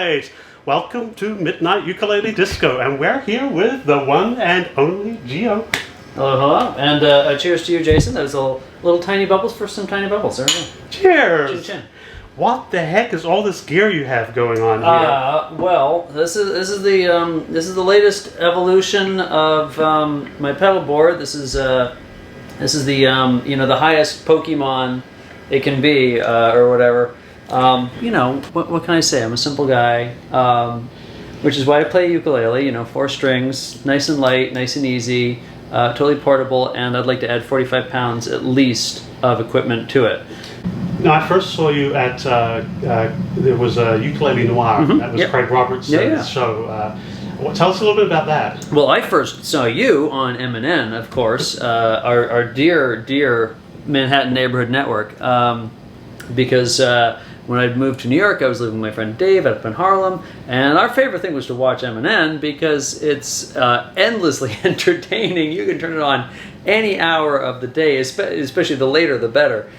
right, welcome to Midnight Ukulele Disco, and we're here with the one and only Gio. Hello, hello, and cheers to you, Jason. Those little tiny bubbles for some tiny bubbles. There we go. Cheers! Chin chin. What the heck is all this gear you have going on here? Well, this is the latest evolution of my pedal board. This is the the highest Pokemon it can be, or whatever. What can I say? I'm a simple guy, which is why I play ukulele. 4 strings, nice and light, nice and easy, totally portable, and I'd like to add 45 pounds at least of equipment to it. Now, I first saw you at, there was a Ukulele Noir, that was Craig Roberts' show. Tell us a little bit about that. Well, I first saw you on M&N, of course, our dear Manhattan Neighborhood Network, because when I'd moved to New York, I was living with my friend Dave up in Harlem, and our favorite thing was to watch M&N because it's endlessly entertaining. You can turn it on any hour of the day, especially the later the better.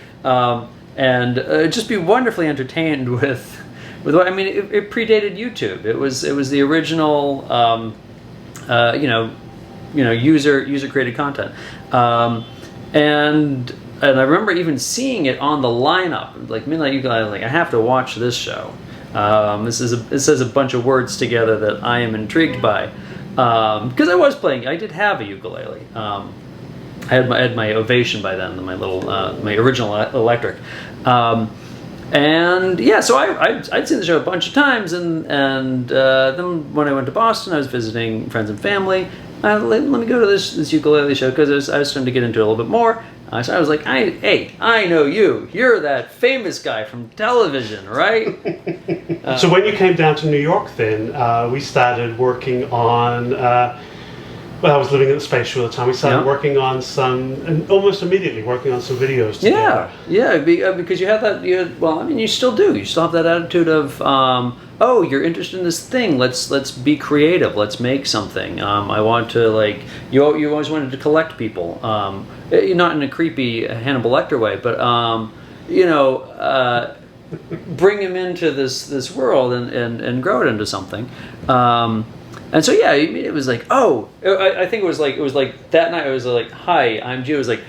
And just be wonderfly entertained with what I mean. It predated YouTube. It was the original, user created content, and I remember even seeing it on the lineup, like Midnight Ukulele. Like, I have to watch this show. It says a bunch of words together that I am intrigued by, because I was playing. I did have a ukulele. I had my Ovation by then, my original electric, and yeah. So I'd seen the show a bunch of times, and then when I went to Boston, I was visiting friends and family. Let me go to this ukulele show because I was starting to get into it a little bit more. So I was like, hey, I know you. You're that famous guy from television, right? So when you came down to New York, then we started working on. Well, I was living at the Space Shuttle at the time. We started working on almost immediately working on some videos together. Yeah, because you had that. You still do. You still have that attitude of, oh, you're interested in this thing. Let's be creative. Let's make something. I want to you always wanted to collect people. Not in a creepy Hannibal Lecter way, but bring him into this world and grow it into something. And so it was like, I think it was like that night. I was like, hi, I'm Gio. It was like,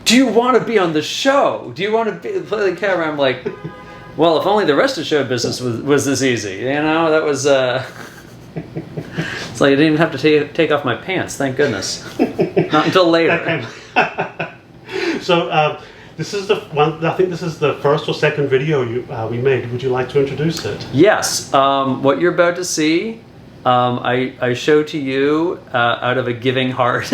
do you want to be on the show? Do you want to play the camera? I'm like, well, if only the rest of show business was this easy. That was. It's like I didn't even have to take off my pants. Thank goodness. Not until later. So this is the one. I think this is the first or second video we made. Would you like to introduce it? Yes. What you're about to see. I show to you out of a giving heart.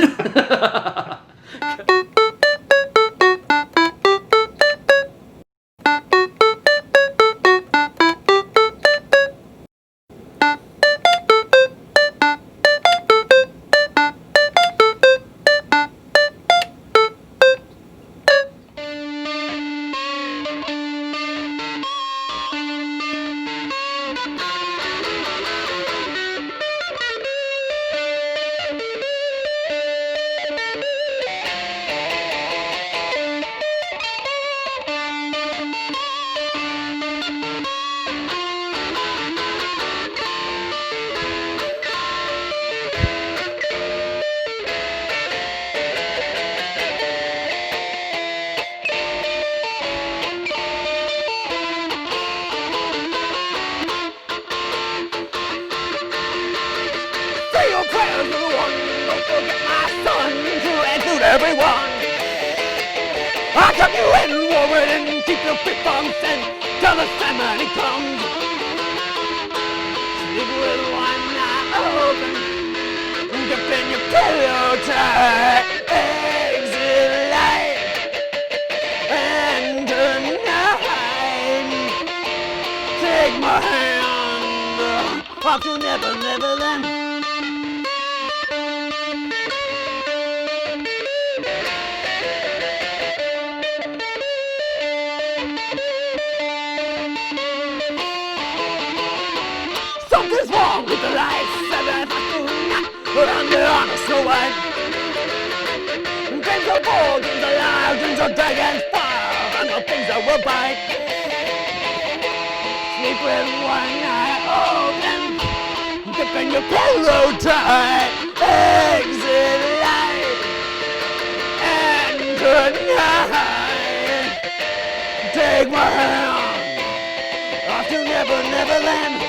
Everyone, I'll come you in, Warren, and keep your feet from sin till the ceremony comes. Sleep with one eye open, dip in your pillow tight, exit light, and tonight, take my hand, off to Never, Neverland. Something's wrong with the lights, 7 we're under on a Snow White. Dreams are bold, dreams are loud, dreams are dragons fire, and the things that will bite. sleep with one eye open, gripping your pillow tight. Exit light, and good night. Take my hand, off to Never Neverland.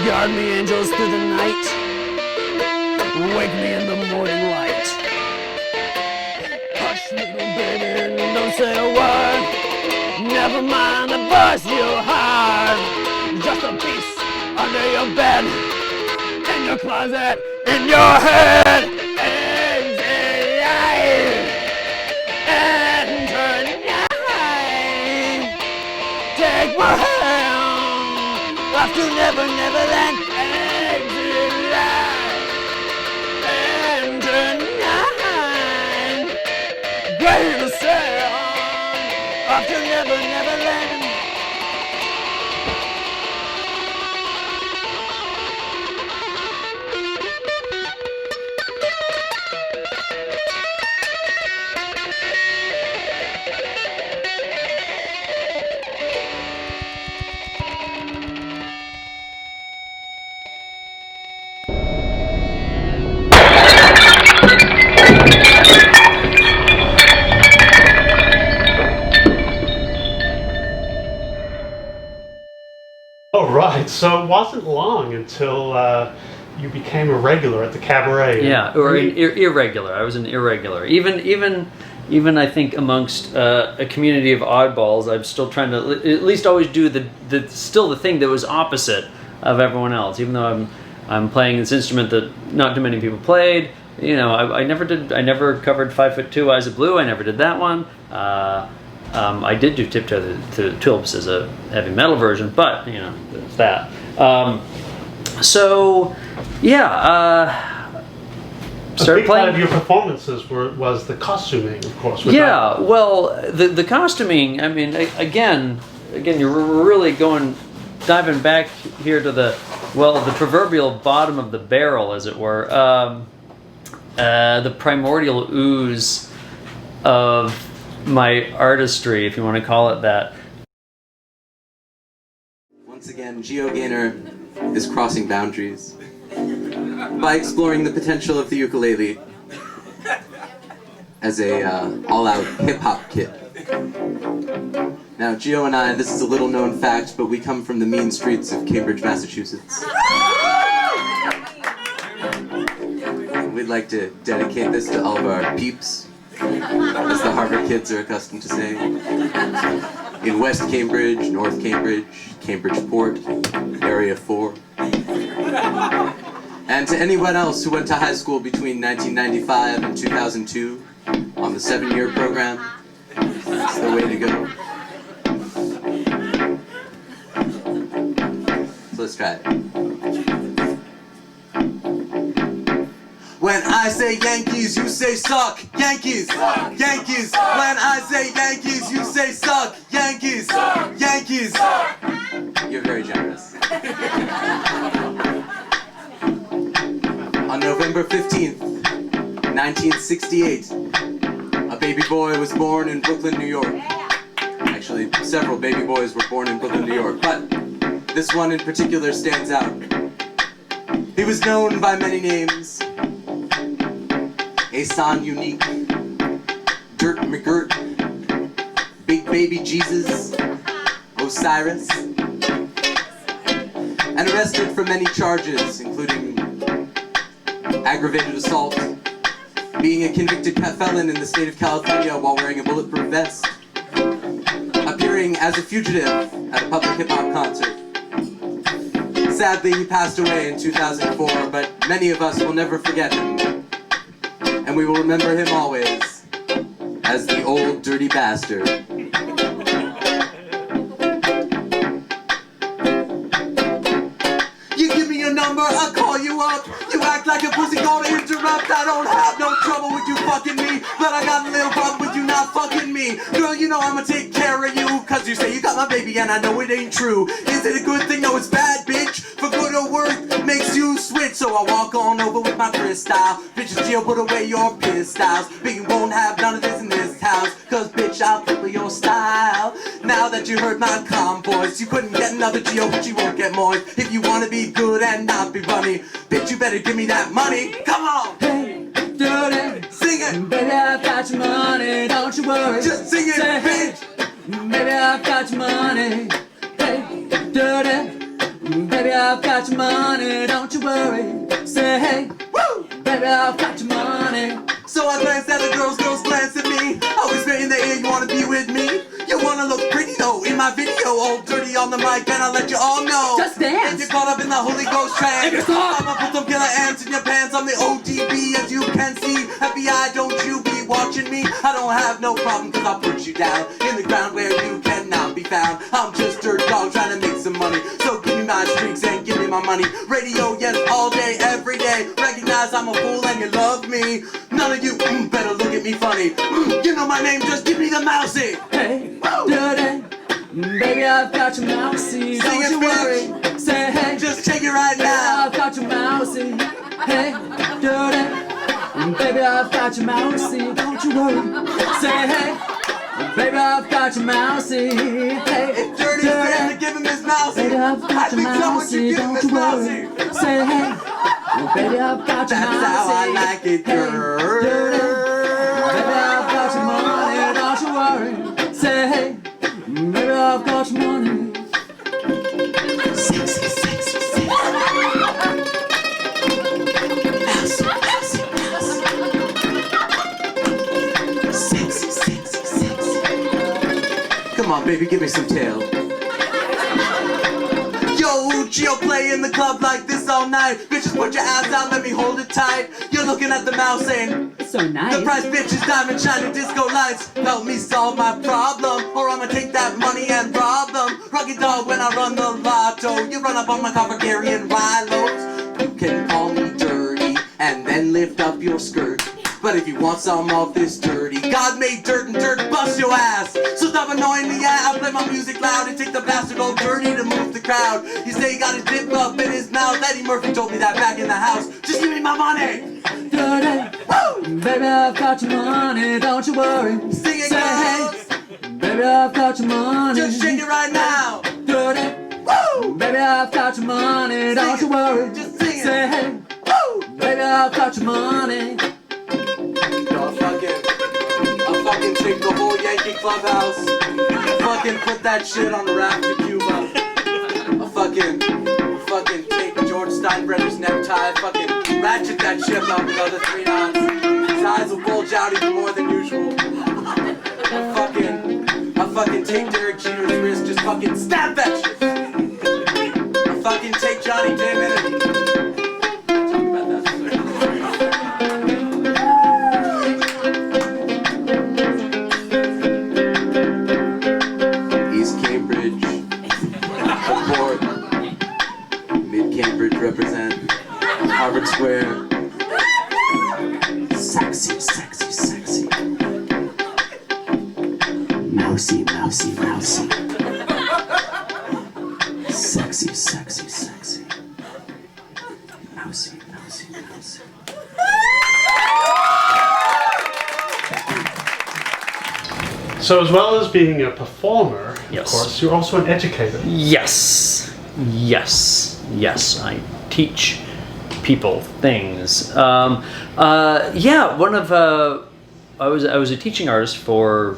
Guard me, angels, through the night. Wake me in the morning light. Hush, little baby, don't say a word. Never mind the bust you heart. Just a piece under your bed, in your closet, in your head. Exit light, enter night. Take my hand, off to Never Neverland. Exit light, enter night. Great to sail, off to Never Neverland. Oh, right. So it wasn't long until you became a regular at the cabaret. Yeah, or irregular. I was an irregular. Even I think amongst a community of oddballs, I'm still trying to at least always do the thing that was opposite of everyone else. Even though I'm playing this instrument that not too many people played. You know, I never covered 5'2" Eyes of Blue. I never did that one. I did do Tiptoe to Tulips as a heavy metal version, but you know, there's that. So yeah, started big playing. Part of your performances was the costuming, of course. Yeah, well, the costuming. I mean, again, you're really diving back here to the proverbial bottom of the barrel, as it were. The primordial ooze of my artistry, if you want to call it that. Once again, Gio Gaynor is crossing boundaries by exploring the potential of the ukulele as a all-out hip-hop kid. Now, Gio and I, this is a little-known fact, but we come from the mean streets of Cambridge, Massachusetts. We'd like to dedicate this to all of our peeps, as the Harvard kids are accustomed to saying. In West Cambridge, North Cambridge, Cambridgeport, Area 4. And to anyone else who went to high school between 1995 and 2002 on the 7-year program, it's the way to go. So let's try it. When I say Yankees, you say suck. Yankees, Yankees. When I say Yankees, you say suck. Yankees, Yankees. You're very generous. On November 15th, 1968, a baby boy was born in Brooklyn, New York. Actually, several baby boys were born in Brooklyn, New York, but this one in particular stands out. He was known by many names. Asan Unique, Dirt McGirt, Big Baby Jesus, Osiris, and arrested for many charges, including aggravated assault, being a convicted felon in the state of California while wearing a bulletproof vest, appearing as a fugitive at a public hip-hop concert. Sadly, he passed away in 2004, but many of us will never forget him. And we will remember him always as the old dirty bastard. You give me your number, I'll call you up. You act like a pussy, gonna interrupt. I don't have no trouble with you fucking me, but I got a little problem with you not fucking me. Girl, you know I'ma take care of you, cause you say you got my baby and I know it ain't true. Is it a good thing? No, it's bad, bitch. For good or worse, makes you switch. So I walk on over with my crystal. Bitches, Gio, put away your pistols. But you won't have none of this in this house, cause bitch, I'll cripple your style. Now that you heard my calm voice, you couldn't get another Gio, but you won't get moist. If you wanna be good and not be funny, bitch, you better give me that money. Come on! Hey, dirty, Sing it! baby, I've got your money, don't you worry. Just sing it, Say, hey, bitch! baby, I've got your money. Hey, dirty, baby, I've got your money, don't you worry. Say, hey, Woo! baby, I've got your money. So I glance at the girls glance at me. Always in the air, you wanna be with me? You wanna look pretty though in my video, all dirty on the mic, and I'll let you all know. Just dance. If you're caught up in the Holy Ghost trance, If you're caught. I'ma put some killer ants in your pants. I'm the ODB, as you can see. FBI, don't you be watching me. I don't have no problem, cause I'll put you down in the ground where you cannot be found. I'm just dirt dog trying to make some money, so give me my streaks and give me my money. Radio, yes, all day, every day. Recognize I'm a fool and you love me. None of you better look at me funny. You know my name, just give me the mousy. Hey, dirty, baby, I've got your mousy, Sing don't it, you worry. Say, hey, Just take it right baby, now. I've got your mousy. Hey, dirty, baby, I've got your mousy, don't you worry. Say, hey, baby, I've got your mousy. Hey, If Dirty says to give him his mousy, baby, I've I got your think so would you mousy, give him don't his you mousy. worry. Say, hey, baby, I've got your mousy. That's how I like it, Hey, dirty, baby, I've girl. got your money, don't you worry. Say, hey, baby, I've got your money. Sexy, sexy, sexy. Mousy, mousy, mousy. Sexy, sexy, sexy. Come on, baby, give me some tail. Yo, Gio, play in the club like this all night. Bitches, put your ass out, let me hold it tight. You're looking at the mouse saying, It's so nice. the price, bitch, is diamond shining disco lights. Help me solve my problem, or I'ma take that money and rob them. Rocky dog when I run the lotto. You run up on my car for carrying Rilos. You can call me dirty, and then lift up your skirt. But if you want some of this dirty, God made dirt and dirt bust your ass. So stop annoying me, yeah, I play my music loud and take the bastard old dirty to move the crowd. You say he got his dip up in his mouth. Eddie Murphy told me that back in the house. Just give me my money. Dirty, Woo! baby, I've got your money, don't you worry. Sing it, Say, girls. hey, baby, I've got your money. Just shake it right now. Dirty, Woo! baby, I've got your money, don't you worry. Just sing it. Say, hey, Woo! baby, I've got your money. I'll fucking take the whole Yankee clubhouse. Fucking put that shit on the raft to Cuba. I'll fucking take George Steinbrenner's necktie. Fucking ratchet that shit up another 3 knots. His eyes will bulge out even more than usual. I'll fucking take Derek Jeter's wrist. Just fucking stab that shit. I'll fucking take Johnny Damon and talk about that. East Cambridge, Port, Mid Cambridge represent, Harvard Square. Sexy, sexy, sexy. Mousy, mousy, mousy. Sexy, sexy, sexy. Mousy, mousy, mousy. So as well as being a performer, Yes. of course, you're also an educator. Yes, yes, yes. I teach people things. Yeah, one of I was a teaching artist for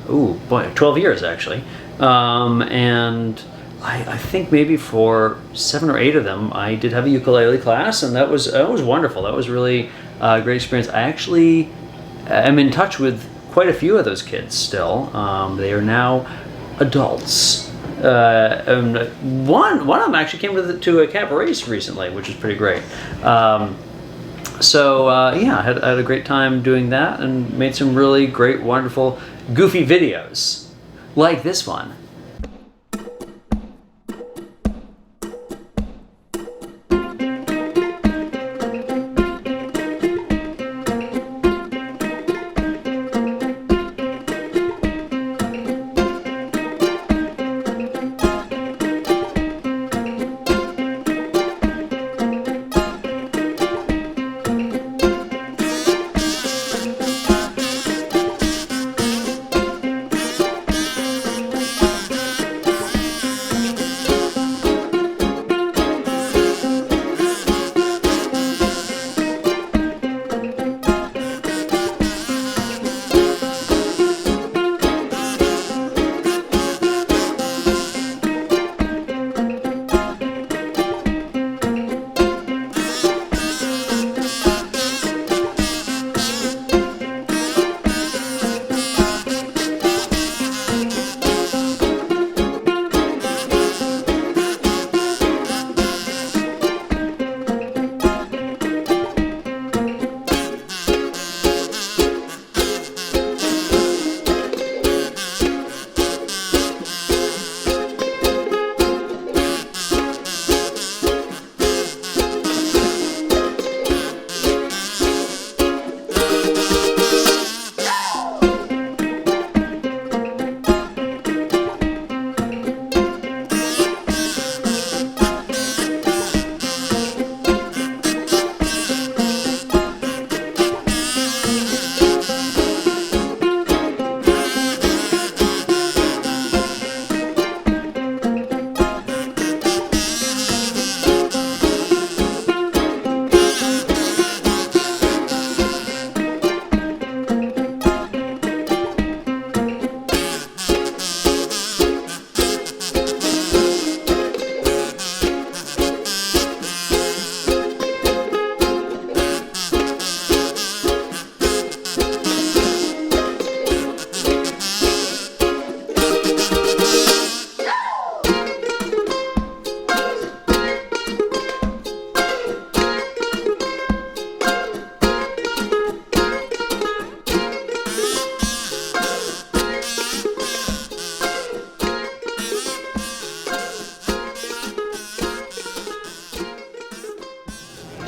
12 years actually, and I think maybe for 7 or 8 of them I did have a ukulele class, and that was wonderful. That was really Great experience. I actually am in touch with quite a few of those kids still. They are now adults. And one of them actually came to a cabaret recently, which is pretty great. I had a great time doing that and made some really great, wonderful, goofy videos like this one.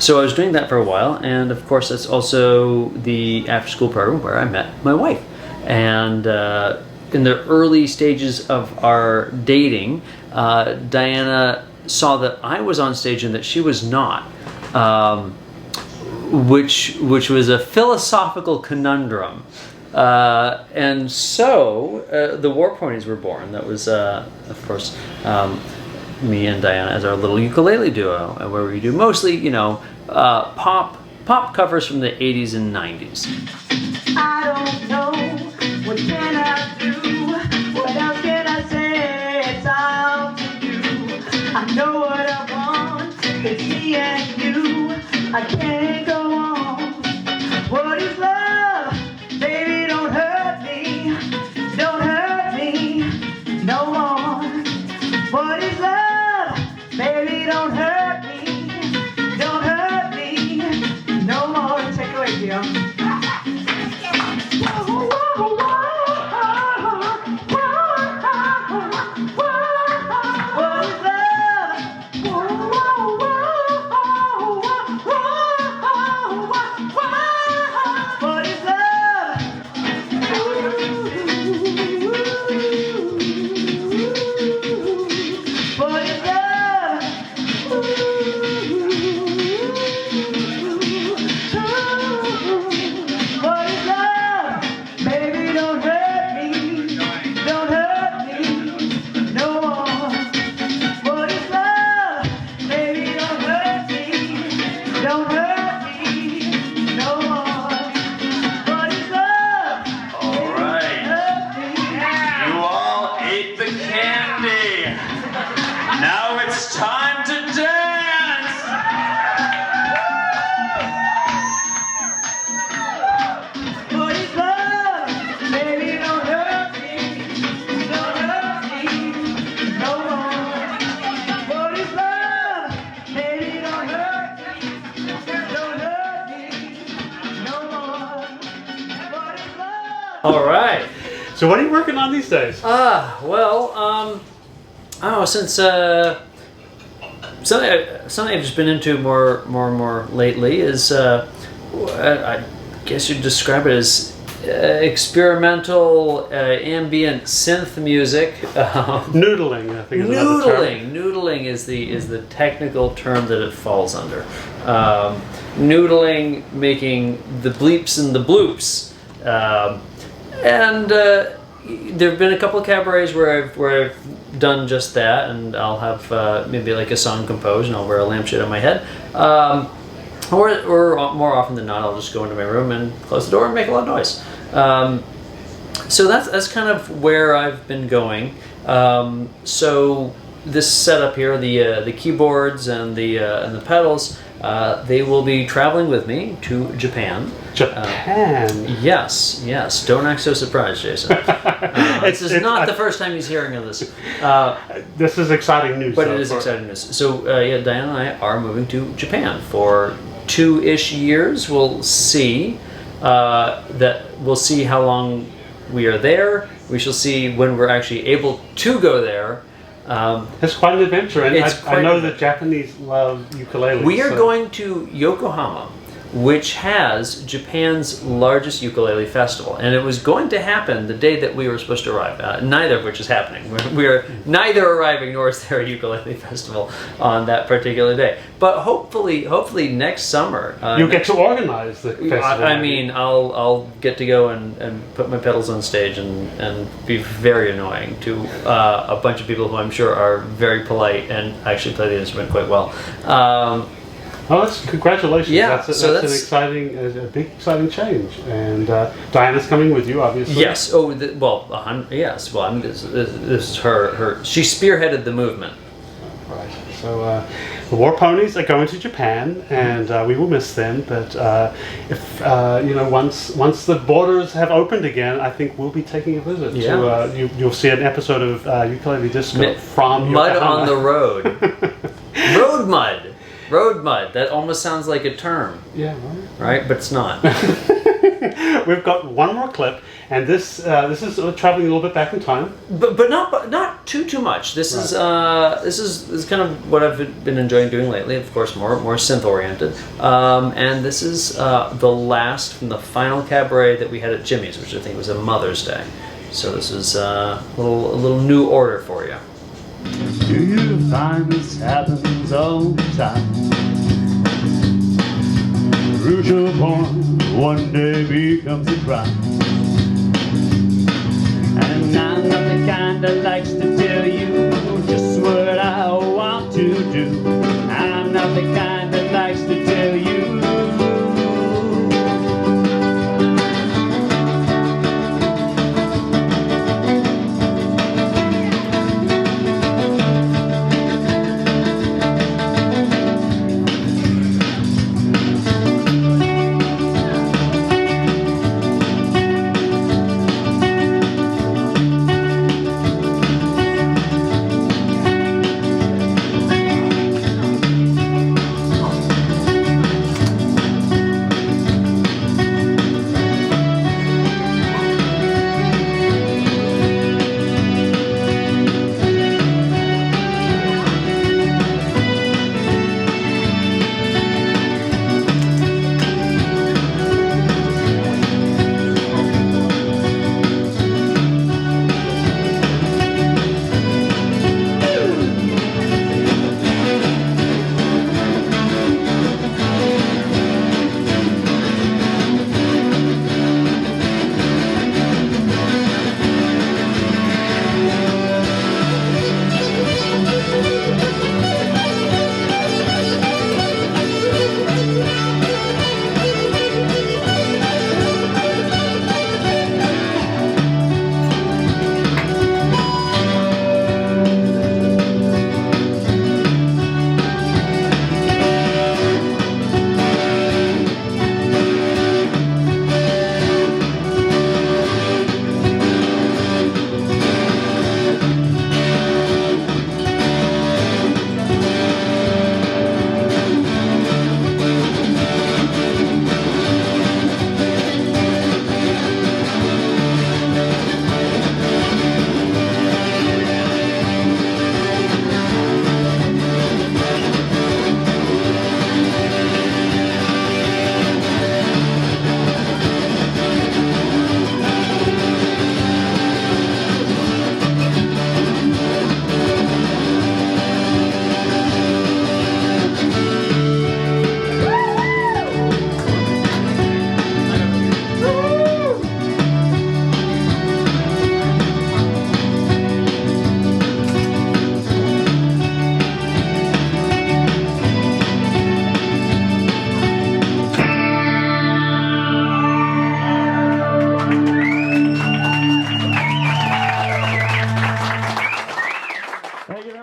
So I was doing that for a while, and of course that's also the after-school program where I met my wife. And in the early stages of our dating, Diana saw that I was on stage and that she was not, which was a philosophical conundrum. And so the War Ponies were born. That was, of course, me and Diana as our little ukulele duo, where we do mostly, pop covers from the 80s and 90s. I don't know, what can I do? What else can I say? It's all to you. I know what I want, it's me and you. I can't go on. What is love? Baby, don't hurt me. Don't hurt me no more. What is love? Baby, don't hurt me. Don't hurt me no more. Take it away, Gio. All right. So what are you working on these days? Since something I've just been into more and more lately is, I guess you'd describe it as experimental ambient synth music. Noodling, I think is another term. Noodling is the technical term that it falls under. Noodling, making the bleeps and the bloops, and there have been a couple of cabarets where I've done just that, and I'll have maybe like a song composed, and I'll wear a lampshade on my head. Or more often than not, I'll just go into my room and close the door and make a lot of noise. So that's kind of where I've been going. So this setup here, the keyboards and the pedals, they will be traveling with me to Japan. Japan. Yes. Don't act so surprised, Jason. This is not the first time he's hearing of this. This is exciting news. But it is exciting news. So Diane and I are moving to Japan for 2-ish years. We'll see. We'll see how long we are there. We shall see when we're actually able to go there. It's quite an adventure, and I know that Japanese love ukuleles. We are going to Yokohama, which has Japan's largest ukulele festival, and it was going to happen the day that we were supposed to arrive. Neither of which is happening. We are neither arriving, nor is there a ukulele festival on that particular day. But hopefully next summer you'll get to organize the festival. I mean, I'll get to go and put my pedals on stage and be very annoying to a bunch of people who I'm sure are very polite and actually play the instrument quite well. Congratulations! Yeah, that's an exciting, a big exciting change. And Diana's coming with you, obviously. Yes. Yes. Well, I mean, this is her. She spearheaded the movement. Right. So the War Ponies are going to Japan, and we will miss them. But if once the borders have opened again, I think we'll be taking a visit. Yeah. To, you'll see an episode of Ukulele Disco from Mud Yokohama. on the road. Road mud. Road mud. That almost sounds like a term. Yeah, right. But it's not. We've got one more clip, and this is traveling a little bit back in time, but not too much. This is kind of what I've been enjoying doing lately. Of course, more synth oriented, and this is the last from the final cabaret that we had at Jimmy's, which I think was a Mother's Day. So this is a little new order for you. Do you find this happens all the time? Crucial point one day becomes a crime. And I'm not the kind that likes to tell you just what I want to do. I'm not the kind that likes to tell you.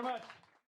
very much.